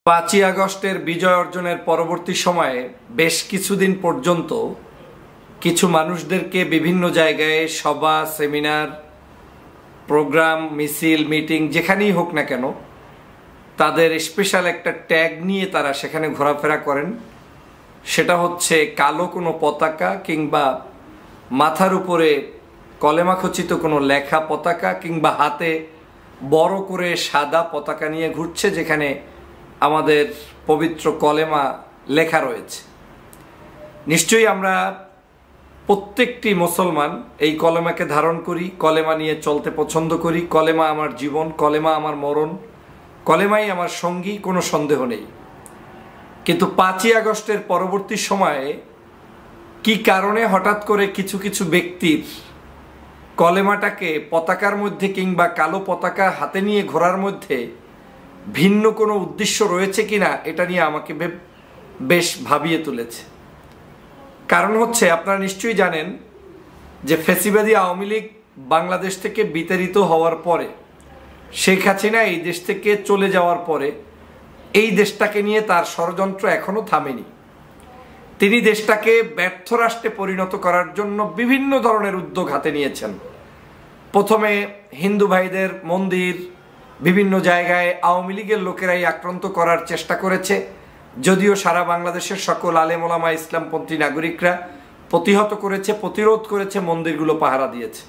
5ই আগস্টের বিজয় অর্জনের পরবর্তী সময়ে বেশ কিছুদিন পর্যন্ত কিছু মানুষদেরকে বিভিন্ন জায়গায় সভা, সেমিনার, প্রোগ্রাম, মিছিল, মিটিং যেখানেই হোক না কেন তাদের স্পেশাল একটা ট্যাগ নিয়ে তারা সেখানে ঘোরাফেরা করেন। সেটা হচ্ছে কালো কোনো পতাকা কিংবা মাথার উপরে কলেমা খচিত কোনো লেখা পতাকা কিংবা হাতে বড় করে সাদা পতাকা নিয়ে ঘুরছে, যেখানে আমাদের পবিত্র কলেমা লেখা রয়েছে। নিশ্চয়ই আমরা প্রত্যেকটি মুসলমান এই কলেমাকে ধারণ করি, কলেমা নিয়ে চলতে পছন্দ করি। কলেমা আমার জীবন, কলেমা আমার মরণ, কলেমাই আমার সঙ্গী, কোনো সন্দেহ নেই। কিন্তু 5ই আগস্টের পরবর্তী সময়ে কি কারণে হঠাৎ করে কিছু কিছু ব্যক্তির কলেমাটাকে পতাকার মধ্যে কিংবা কালো পতাকা হাতে নিয়ে ঘোরার মধ্যে ভিন্ন কোনো উদ্দেশ্য রয়েছে কিনা, এটা নিয়ে আমাকে বেশ ভাবিয়ে তুলেছে। কারণ হচ্ছে, আপনারা নিশ্চয়ই জানেন যে ফ্যাসিবাদী আওয়ামী লীগ বাংলাদেশ থেকে বিতাড়িত হওয়ার পরে, শেখ হাসিনা এই দেশ থেকে চলে যাওয়ার পরে এই দেশটাকে নিয়ে তার ষড়যন্ত্র এখনো থামেনি। তিনি দেশটাকে ব্যর্থ রাষ্ট্রে পরিণত করার জন্য বিভিন্ন ধরনের উদ্যোগ হাতে নিয়েছেন। প্রথমে হিন্দু ভাইদের মন্দির বিভিন্ন জায়গায় আওয়ামী লীগের লোকেরাই আক্রান্ত করার চেষ্টা করেছে, যদিও সারা বাংলাদেশের সকল আলেম ওলামা ইসলামপন্থী নাগরিকরা প্রতিহত করেছে, প্রতিরোধ করেছে, মন্দিরগুলো পাহারা দিয়েছে।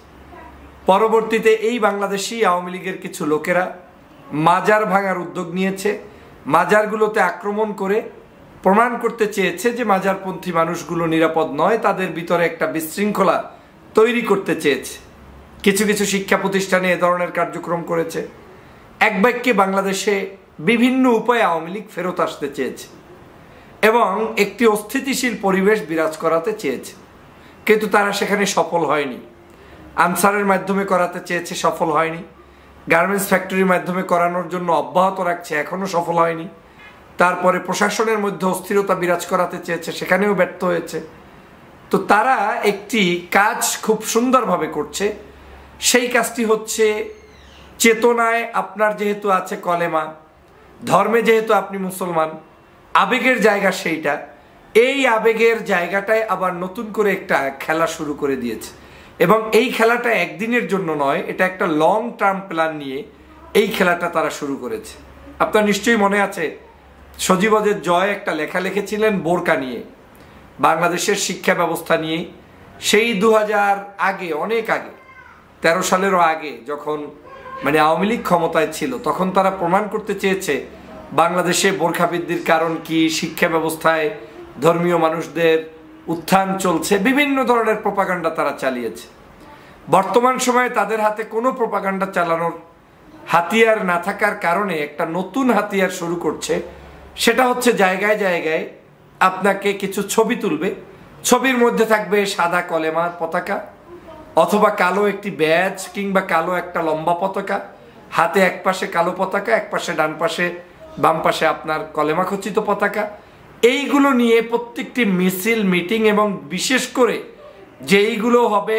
পরবর্তীতে এই বাংলাদেশি আওয়ামী লীগের কিছু লোকেরা মাজার ভাঙার উদ্যোগ নিয়েছে, মাজারগুলোতে আক্রমণ করে প্রমাণ করতে চেয়েছে যে মাজারপন্থী মানুষগুলো নিরাপদ নয়, তাদের ভিতরে একটা বিশৃঙ্খলা তৈরি করতে চেয়েছে। কিছু কিছু শিক্ষা প্রতিষ্ঠানে এ ধরনের কার্যক্রম করেছে। এক বাক্যে বাংলাদেশে বিভিন্ন উপায়ে আওয়ামী লীগ ফেরত আসতে চেয়েছে এবং একটি অস্থিতিশীল পরিবেশ বিরাজ করাতে চেয়েছে, কিন্তু তারা সেখানে সফল হয়নি। আনসারের মাধ্যমে করাতে চেয়েছে, সফল হয়নি। গার্মেন্টস ফ্যাক্টরির মাধ্যমে করানোর জন্য অব্যাহত রাখছে, এখনও সফল হয়নি। তারপরে প্রশাসনের মধ্যে অস্থিরতা বিরাজ করাতে চেয়েছে, সেখানেও ব্যর্থ হয়েছে। তো তারা একটি কাজ খুব সুন্দরভাবে করছে। সেই কাজটি হচ্ছে, চেতনায় আপনার যেহেতু আছে কলেমা, ধর্মে যেহেতু আপনি মুসলমান, আবেগের জায়গা সেইটা, এই আবেগের জায়গাটায় আবার নতুন করে একটা খেলা শুরু করে দিয়েছে। এবং এই খেলাটা একদিনের জন্য নয়, এটা একটা লং টার্ম প্ল্যান নিয়ে এই খেলাটা তারা শুরু করেছে। আপনার নিশ্চয়ই মনে আছে, সজীবদের জয় একটা লেখা লিখেছিলেন বোরকা নিয়ে, বাংলাদেশের শিক্ষা ব্যবস্থা নিয়ে। সেই 2000 আগে, অনেক আগে, 13 সালেরও আগে, যখন আওয়ামী লীগ ক্ষমতায় ছিল, তখন তারা প্রমাণ করতে চেয়েছে বাংলাদেশে বোরকা বৃদ্ধির কারণ কি, শিক্ষা ব্যবস্থায় ধর্মীয় মানুষদের উত্থান চলছে, বিভিন্ন ধরনের প্রোপাগান্ডা তারা চালিয়েছে। বর্তমান সময়ে তাদের হাতে কোনো প্রোপাগান্ডা চালানোর হাতিয়ার না থাকার কারণে একটা নতুন হাতিয়ার শুরু করছে। সেটা হচ্ছে, জায়গায় জায়গায় আপনাকে কিছু ছবি তুলবে, ছবির মধ্যে থাকবে সাদা কলেমার পতাকা অথবা কালো একটি ব্যাজ কিংবা কালো একটা লম্বা পতাকা, হাতে এক পাশে কালো পতাকা, এক পাশে ডান পাশে বাম পাশে আপনার কলেমা খচিত পতাকা। এইগুলো নিয়ে প্রত্যেকটি মিছিল, মিটিং এবং বিশেষ করে যেইগুলো হবে,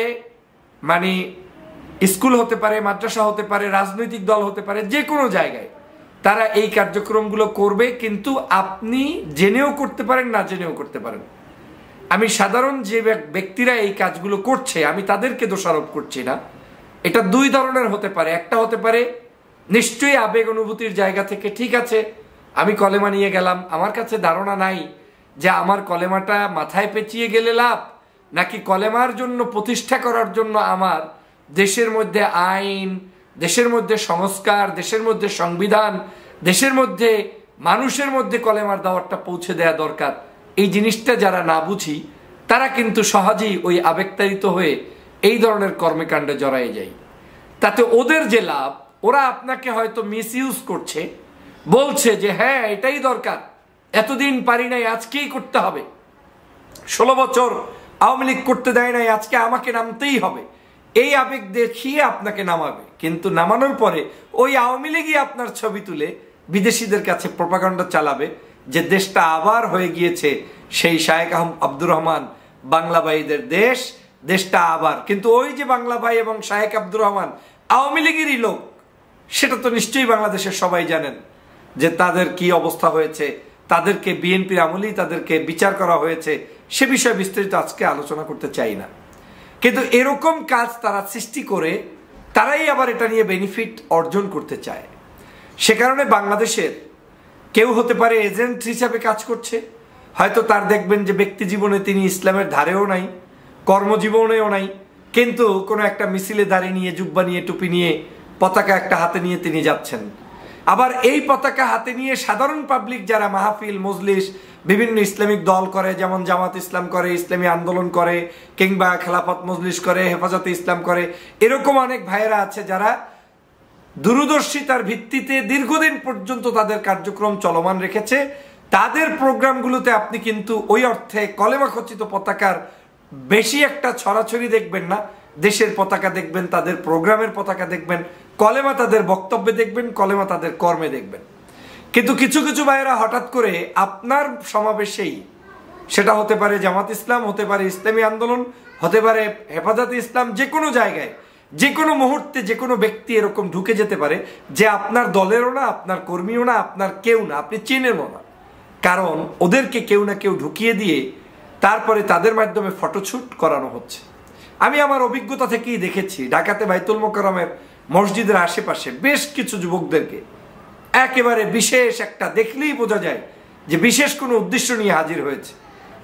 স্কুল হতে পারে, মাদ্রাসা হতে পারে, রাজনৈতিক দল হতে পারে, যে কোনো জায়গায় তারা এই কার্যক্রমগুলো করবে। কিন্তু আপনি জেনেও করতে পারেন, না জেনেও করতে পারেন। আমি সাধারণ যে ব্যক্তিরা এই কাজগুলো করছে, আমি তাদেরকে দোষারোপ করছি না। এটা দুই ধরনের হতে পারে। একটা হতে পারে নিশ্চয়ই আবেগ অনুভূতির জায়গা থেকে, ঠিক আছে আমি কলেমা নিয়ে গেলাম, আমার কাছে ধারণা নাই যে আমার কলেমাটা মাথায় পেঁচিয়ে গেলে লাভ, নাকি কলেমার জন্য প্রতিষ্ঠা করার জন্য আমার দেশের মধ্যে আইন, দেশের মধ্যে সংস্কার, দেশের মধ্যে সংবিধান, দেশের মধ্যে মানুষের মধ্যে কলেমার দাওয়াতটা পৌঁছে দেওয়া দরকার। এই জিনিসটা যারা না বুঝি, তারা কিন্তু সহজেই ওই আবেগতাড়িত হয়ে এই ধরনের কর্মকাণ্ডে জড়ায় যায়। তাতে ওদের যে লাভ, ওরা আপনাকে হয়তো মিসইউজ করছে, বলছে যে হ্যাঁ এটাই দরকার, এতদিন পারি নাই, আজকেই করতে হবে, 16 বছর আওয়ামী লীগ করতে দেয় নাই, আজকে আমাকে নামতেই হবে, এই আবেগ দেখিয়ে আপনাকে নামাবে। কিন্তু নামানোর পরে ওই আওয়ামী লীগই আপনার ছবি তুলে বিদেশিদের কাছে প্রোপাগান্ডা চালাবে যে দেশটা আবার হয়ে গিয়েছে সেই শায়েখ আব্দুর রহমান বাংলা ভাইদের দেশ, দেশটা আবার। কিন্তু ওই যে বাংলা ভাই এবং শায়েখ আব্দুর রহমান আওয়ামী লীগেরই লোক, সেটা তো নিশ্চয়ই বাংলাদেশের সবাই জানেন যে তাদের কি অবস্থা হয়েছে, তাদেরকে বিএনপির আমলেই তাদেরকে বিচার করা হয়েছে, সে বিষয়ে বিস্তারিত আজকে আলোচনা করতে চাই না। কিন্তু এরকম কাজ তারা সৃষ্টি করে তারাই আবার এটা নিয়ে বেনিফিট অর্জন করতে চায়। সে কারণে বাংলাদেশের কেউ হতে পারে এজেন্ট হিসাবে কাজ করছে, হয়তো তার দেখবেন যে ব্যক্তি জীবনে তিনি ইসলামের ধারেও নাই, কর্মজীবনেও নাই, কিন্তু কোনো একটা মিছিলে দাঁড়িয়ে নিয়ে, জুব্বা নিয়ে, টুপি নিয়ে, পতাকা একটা হাতে নিয়ে তিনি যাচ্ছেন। আবার এই পতাকা হাতে নিয়ে সাধারণ পাবলিক যারা মাহফিল, মজলিস, বিভিন্ন ইসলামিক দল করে, যেমন জামাত ইসলাম করে, ইসলামী আন্দোলন করে, কিংবা খেলাফত মজলিস করে, হেফাজতে ইসলাম করে, এরকম অনেক ভাইয়েরা আছে যারা দূরদর্শিতার ভিত্তিতে দীর্ঘদিন পর্যন্ত তাদের কার্যক্রম চলমান রেখেছে। তাদের প্রোগ্রামগুলোতে আপনি কিন্তু ওই অর্থে কলেমা খচিত পতাকার বেশি একটা ছড়াছড়ি দেখবেন না। দেশের পতাকা দেখবেন, তাদের প্রোগ্রামের পতাকা দেখবেন, কলেমা তাদের বক্তব্যে দেখবেন, কলেমা তাদের কর্মে দেখবেন। কিন্তু কিছু কিছু ভাইয়েরা হঠাৎ করে আপনার সমাবেশেই, সেটা হতে পারে জামাত ইসলাম, হতে পারে ইসলামী আন্দোলন, হতে পারে হেফাজতে ইসলাম, যে কোনো জায়গায় যে কোনো মুহূর্তে যে কোনো ব্যক্তি এরকম ঢুকে যেতে পারে যে আপনার দলেরও না, আপনার কর্মীও না, আপনার কেউ না, আপনি চেনেনও না। কারণ ওদেরকে কেউ না কেউ ঢুকিয়ে দিয়ে তারপরে তাদের মাধ্যমে ফটোশ্যুট করানো হচ্ছে। আমি আমার অভিজ্ঞতা থেকেই দেখেছি, ঢাকাতে বাইতুল মোকাররমের মসজিদের আশেপাশে বেশ কিছু যুবকদেরকে একেবারে বিশেষ একটা, দেখলেই বোঝা যায় যে বিশেষ কোনো উদ্দেশ্য নিয়ে হাজির হয়েছে।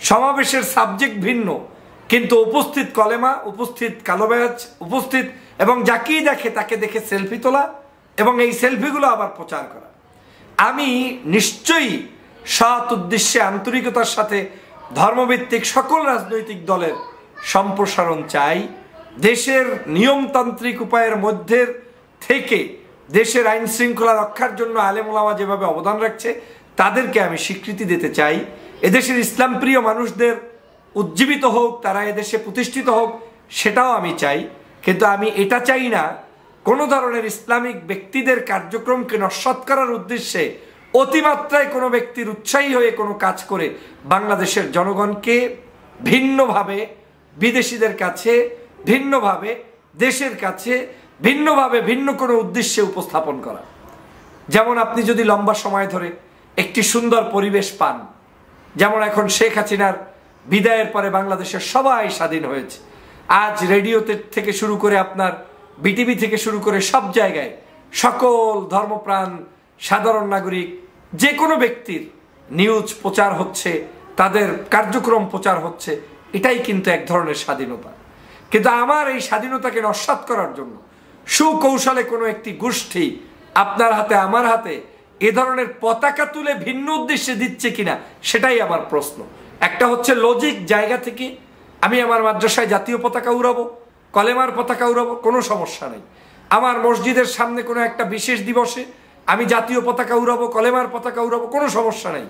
সমাবেশের সাবজেক্ট ভিন্ন, কিন্তু উপস্থিত কলেমা, উপস্থিত কালো ব্যাজ, উপস্থিত, এবং যাকেই দেখে তাকে দেখে সেলফি তোলা এবং এই সেলফিগুলো আবার প্রচার করা। আমি নিশ্চয়ই সৎ উদ্দেশ্যে, আন্তরিকতার সাথে ধর্মভিত্তিক সকল রাজনৈতিক দলের সম্প্রসারণ চাই। দেশের নিয়মতান্ত্রিক উপায়ের মধ্যে থেকে দেশের আইন শৃঙ্খলা রক্ষার জন্য আলেম ওলামা যেভাবে অবদান রাখছে তাদেরকে আমি স্বীকৃতি দিতে চাই। এদেশের ইসলাম প্রিয় মানুষদের উজ্জীবিত হোক, তারা এদেশে প্রতিষ্ঠিত হোক, সেটাও আমি চাই। কিন্তু আমি এটা চাই না কোনো ধরনের ইসলামিক ব্যক্তিদের কার্যক্রমকে নস্যাৎ করার উদ্দেশ্যে অতিমাত্রায় কোনো ব্যক্তির উৎসাহী হয়ে কোনো কাজ করে বাংলাদেশের জনগণকে ভিন্নভাবে, বিদেশিদের কাছে ভিন্নভাবে, দেশের কাছে ভিন্নভাবে, ভিন্ন কোনো উদ্দেশ্যে উপস্থাপন করা। যেমন আপনি যদি লম্বা সময় ধরে একটি সুন্দর পরিবেশ পান, যেমন এখন শেখ হাসিনার বিদায়ের পরে বাংলাদেশের সবাই স্বাধীন হয়েছে। আজ রেডিওতে থেকে শুরু করে আপনার বিটিভি থেকে শুরু করে সব জায়গায় সকল ধর্মপ্রাণ সাধারণ নাগরিক, যে কোনো ব্যক্তির নিউজ প্রচার হচ্ছে, তাদের কার্যক্রম প্রচার হচ্ছে, এটাই কিন্তু এক ধরনের স্বাধীনতা। কিন্তু আমার এই স্বাধীনতাকে নস্যাৎ করার জন্য সুকৌশলে কোনো একটি গোষ্ঠী আপনার হাতে, আমার হাতে এ ধরনের পতাকা তুলে ভিন্ন উদ্দেশ্যে দিচ্ছে কিনা, সেটাই আমার প্রশ্ন। একটা হচ্ছে লজিক জায়গা থেকে আমি আমার মাদ্রাসায় জাতীয় পতাকা উড়াবো, কলেমার পতাকা উড়াবো, কোনো সমস্যা নেই। আমার মসজিদের সামনে কোনো একটা বিশেষ দিবসে আমি জাতীয় পতাকা উড়াবো, কলেমার পতাকা উড়াবো, কোনো সমস্যা নেই।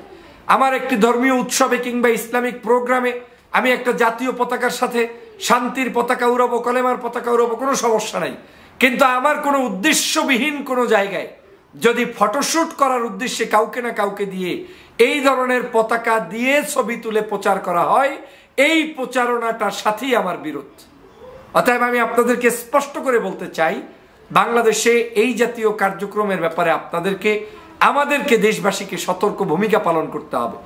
আমার একটি ধর্মীয় উৎসবে কিংবা ইসলামিক প্রোগ্রামে আমি একটা জাতীয় পতাকার সাথে শান্তির পতাকা উড়াবো, কলেমার পতাকা উড়াবো, কোনো সমস্যা নেই। কিন্তু আমার কোনো উদ্দেশ্যবিহীন কোনো জায়গায় যদি ফটোশ্যুট করার উদ্দেশ্যে কাউকে না কাউকে দিয়ে এই ধরনের পতাকা দিয়ে ছবি তুলে প্রচার করা হয়, এই প্রচারণাটার সাথেই আমার বিরোধ। অতএব আমি আপনাদেরকে স্পষ্ট করে বলতে চাই, বাংলাদেশে এই জাতীয় কার্যক্রমের ব্যাপারে আপনাদেরকে, আমাদেরকে, দেশবাসীকে সতর্ক ভূমিকা পালন করতে হবে।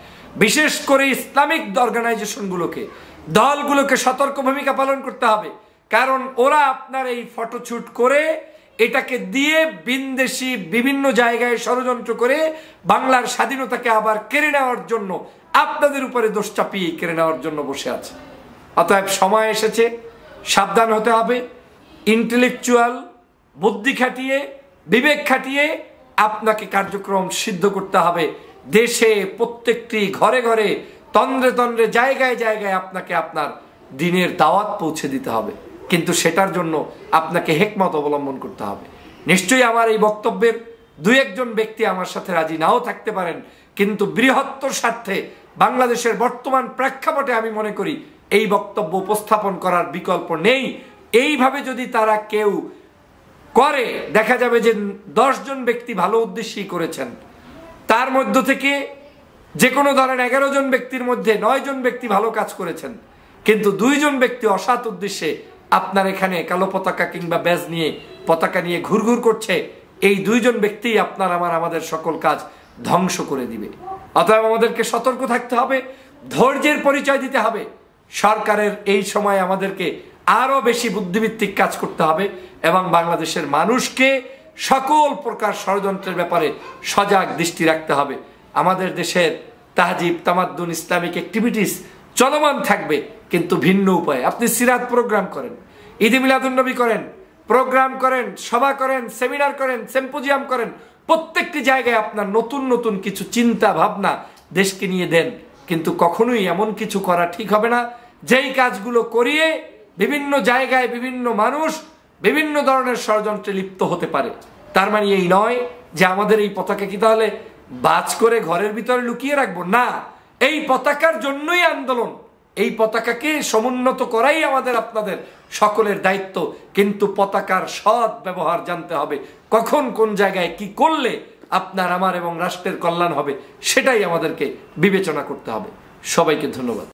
বিশেষ করে ইসলামিক অর্গানাইজেশনগুলোকে, দলগুলোকে সতর্ক ভূমিকা পালন করতে হবে। কারণ ওরা আপনার এই ফটোশ্যুট করে এটাকে দিয়ে বিদেশি বিভিন্ন জায়গায় ষড়যন্ত্র করে বাংলার স্বাধীনতাকে আবার কেড়ে নেওয়ার জন্য, আপনাদের উপরে দোষ চাপিয়ে কেড়ে নেওয়ার জন্য বসে আছে। অতএব সময় এসেছে, সাবধান হতে হবে। ইন্টেলেকচুয়াল বুদ্ধি খাটিয়ে, বিবেক খাটিয়ে আপনাকে কার্যক্রম সিদ্ধ করতে হবে। দেশে প্রত্যেকটি ঘরে ঘরে, তন্দ্রে তন্দ্রে, জায়গায় জায়গায় আপনাকে আপনার দিনের দাওয়াত পৌঁছে দিতে হবে। কিন্তু সেটার জন্য আপনাকে হিকমত অবলম্বন করতে হবে। নিশ্চয়ই আমার এই বক্তব্যের দুই একজন ব্যক্তি আমার সাথে রাজি নাও থাকতে পারেন, কিন্তু বৃহত্তর স্বার্থে বাংলাদেশের বর্তমান প্রেক্ষাপটে আমি মনে করি এই বক্তব্য উপস্থাপন করার বিকল্প নেই। এইভাবে যদি তারা কেউ করে, দেখা যাবে যে 10 জন ব্যক্তি ভালো উদ্দেশ্যেই করেছেন, তার মধ্য থেকে যে কোনো ধরেন 11 জন ব্যক্তির মধ্যে 9 জন ব্যক্তি ভালো কাজ করেছেন, কিন্তু 2 জন ব্যক্তি অসৎ উদ্দেশ্যে আপনার এখানে কালো পতাকা কিংবা ব্যাজ নিয়ে, পতাকা নিয়ে ঘুরঘুর করছে। এই 2 জন ব্যক্তি আপনার আমাদের সকল কাজ ধ্বংস করে দিবে। অতএব আমাদেরকে সতর্ক থাকতে হবে, ধৈর্যের পরিচয় দিতে হবে। সরকারের এই সময় আমাদেরকে আরো বেশি বুদ্ধিভিত্তিক কাজ করতে হবে এবং বাংলাদেশের মানুষকে সকল প্রকার ষড়যন্ত্রের ব্যাপারে সজাগ দৃষ্টি রাখতে হবে। আমাদের দেশের তাহজিব, তামাদ্দুন, ইসলামিক অ্যাক্টিভিটিস চলমান থাকবে, কিন্তু ভিন্ন উপায়ে। আপনি সিরাত প্রোগ্রাম করেন, ঈদে মিলাদুন্নবী করেন, প্রোগ্রাম করেন, সভা করেন, সেমিনার করেন, সিম্পোজিয়াম করেন, প্রত্যেকটি জায়গায় আপনার নতুন নতুন কিছু চিন্তা ভাবনা দেশকে নিয়ে দেন, কিন্তু কখনোই এমন কিছু করা ঠিক হবে না যেই কাজগুলো করিয়ে বিভিন্ন জায়গায় বিভিন্ন মানুষ বিভিন্ন ধরনের ষড়যন্ত্রে লিপ্ত হতে পারে। তার মানে এই নয় যে আমাদের এই পতাকা কি তাহলে বাজ করে ঘরের ভিতরে লুকিয়ে রাখবো না। এই পতাকার জন্যই আন্দোলন, এই পতাকাকে সমুন্নত করাই আমাদের আপনাদের সকলের দায়িত্ব। কিন্তু পতাকার সৎ ব্যবহার জানতে হবে, কখন কোন জায়গায় কি করলে আপনার, আমার এবং রাষ্ট্রের কল্যাণ হবে, সেটাই আমাদেরকে বিবেচনা করতে হবে। সবাইকে ধন্যবাদ।